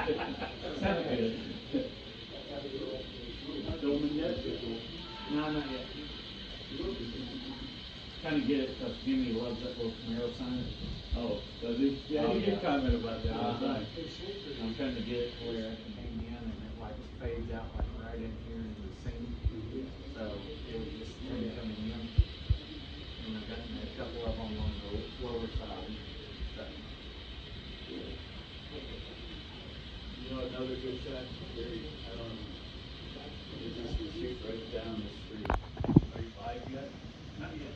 Sounds good. Filming yet? No, not yet. Trying to get it, because Jimmy loves that little Camaro sign. Oh, does he? Yeah, Oh, he yeah. did comment about that all the Uh-huh. time. I'm trying to get it to where I can hang in and it like fades out like right in here in the seam. So it would just stay coming in. And I've gotten a couple of them on the lower side. So. You know another good shot, Gary, I don't know, is this we shoot right down the street. Are you live yet? Not yet.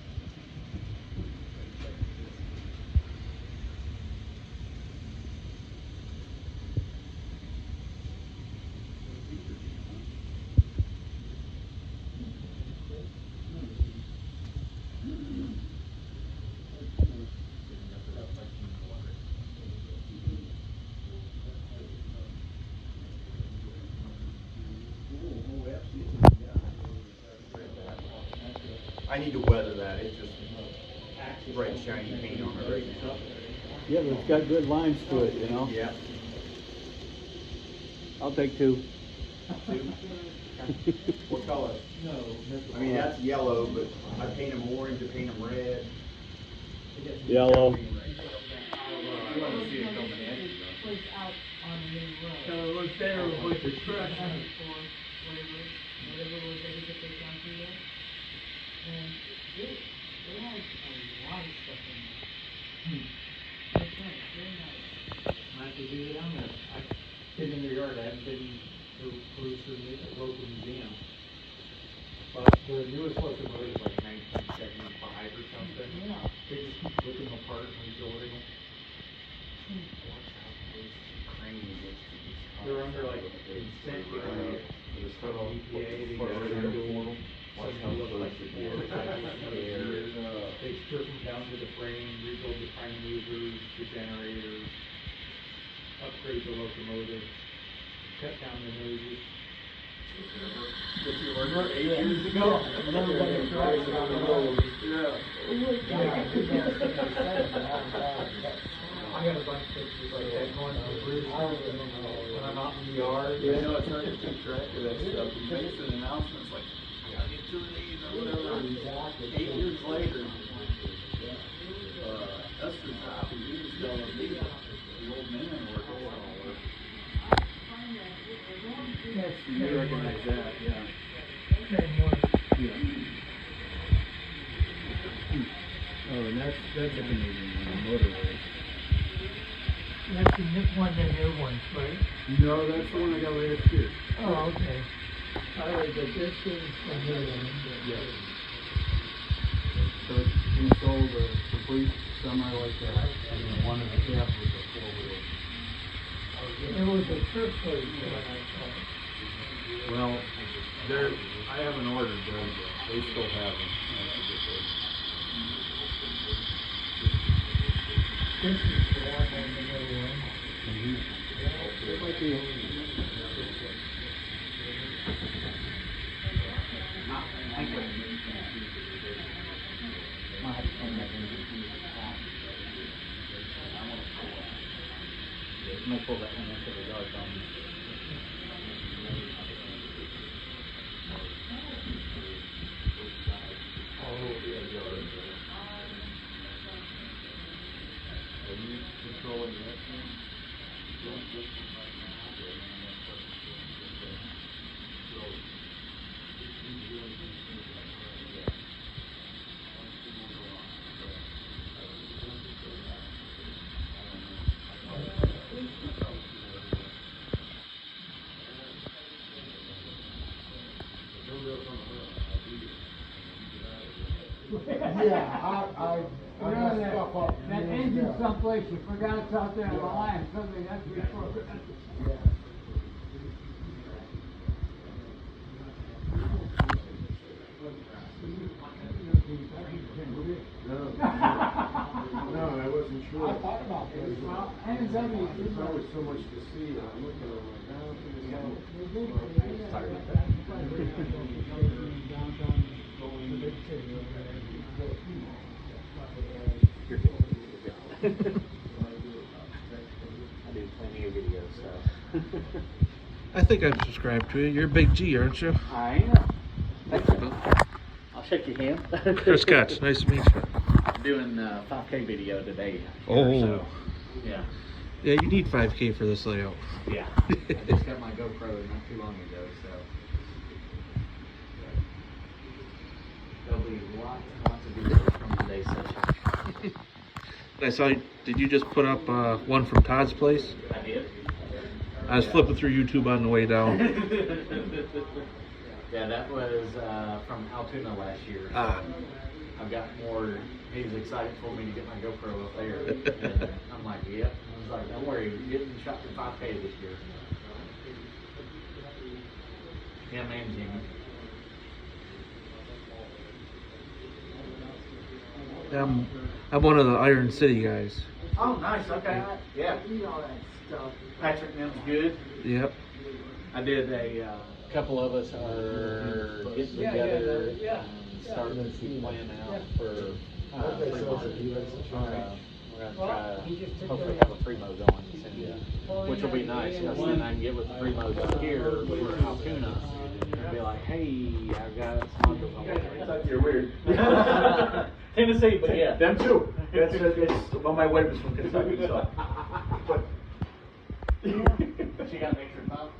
I need to weather that. It's just bright shiny paint on it right now. Yeah, but it's got good lines to it, you know? Yeah. I'll take two. What color? I mean, that's yellow, but I paint them orange, I paint them red. Yellow. You want to see it coming in? Was out on the main road. It looks better with the truck. Whatever it was that he could take down through there. And they had a lot of stuff in there. That's nice, very nice. Might have to do it down there. I've been in their yard, I haven't been to cruise through the local museum. But the newest locomotive is like 1975 or something. Yeah. They just keep putting them apart and rebuilding them. They're under like consent decree from the EPA. They got to do something look like the Ford. They strip them down to the frame, rebuild the prime movers, the generators, upgrade the locomotive, cut down the noses. Did you order 8 years ago? Remember when the trucks were on the road? Yeah. I got a bunch of pictures like that going to the bridge when I'm out in the yard. Yeah, I know it's hard to keep track of that stuff. He makes an announcement, it's like, I gotta get 2 of these or whatever. 8 years later. That's the top. He was telling me, the old man worked for You recognize that, yeah. Yeah. Oh, and that's a Canadian motorway. That's the one of the new ones, right? No, that's the one I got last year. Oh, okay. All right, but this is the new one. Yes. So we sold a complete semi like that, and then one of the cabs was a 4-wheel. It was a trip place when I saw it. Well, I haven't ordered those, they still have them. This is the one and the new one. It might be. I'm gonna pull that one into the yard on me. Are you controlling that thing? Yeah, I messed stuff up. That engine someplace, you forgot it's out there on the line, something that's before. No, I wasn't sure. I thought about this. Well, and it's heavy. There's always so much to see, and I'm looking at it like, I don't think it's all. do plenty of videos, so. I think I'm subscribed to you. You're a big G, aren't you? I am. Thank you. I'll shake your hand. Chris Scott, nice to meet you. I'm doing a 5K video today. Oh. So, yeah. Yeah, you need 5K for this layout. Yeah. I just got my GoPro not too long ago, so. There'll be lots and lots of videos from today's session. I saw, did you just put up one from Todd's place? I did. I was flipping through YouTube on the way down. Yeah, that was from Altoona last year. Ah. I've got more. He was excited for me to get my GoPro up there. And I'm like, yep. I was like, don't worry, we're getting shot for 5K this year. Him and Jimmy. I'm one of the Iron City guys. Oh, nice. Okay. Yeah. Patrick and them's good. Yep. I did a couple of us are getting together and starting to plan out for Fremont. We're gonna try hopefully have a Primo going soon, which will be nice because then I can get with the Primos up here for Altoona and be like, hey, I've got some modules I want to You're weird. Tennessee, but yeah. Them too. Well, my wife is from Kentucky, so. But She got an extra thumb?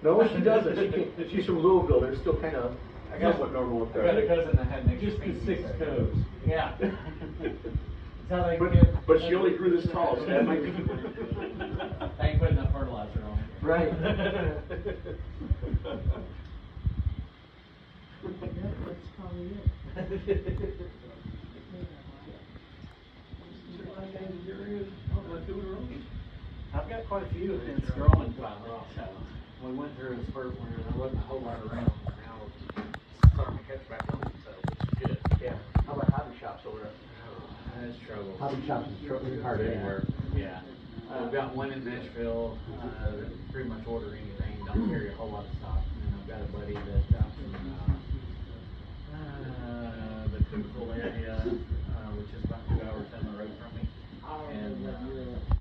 no, she doesn't. She's from Louisville. They're still kind of somewhat normal up there. I got a cousin that had an extra Just the pinky, 6 so- toes. Yeah. That's how they But she only grew this tall, so that might be. I ain't putting enough fertilizer on it. Right. Yeah, that's probably it. I've got quite a few, and it's growing finally. So we went through a spurt where there wasn't a whole lot around. Now it's starting to catch back on, so it's good. Yeah. How about hobby shops over there? That's trouble. Hobby shops is hard anywhere. Yeah. I've got one in Nashville that pretty much order anything, don't carry a whole lot of stock. And I've got a buddy that's out in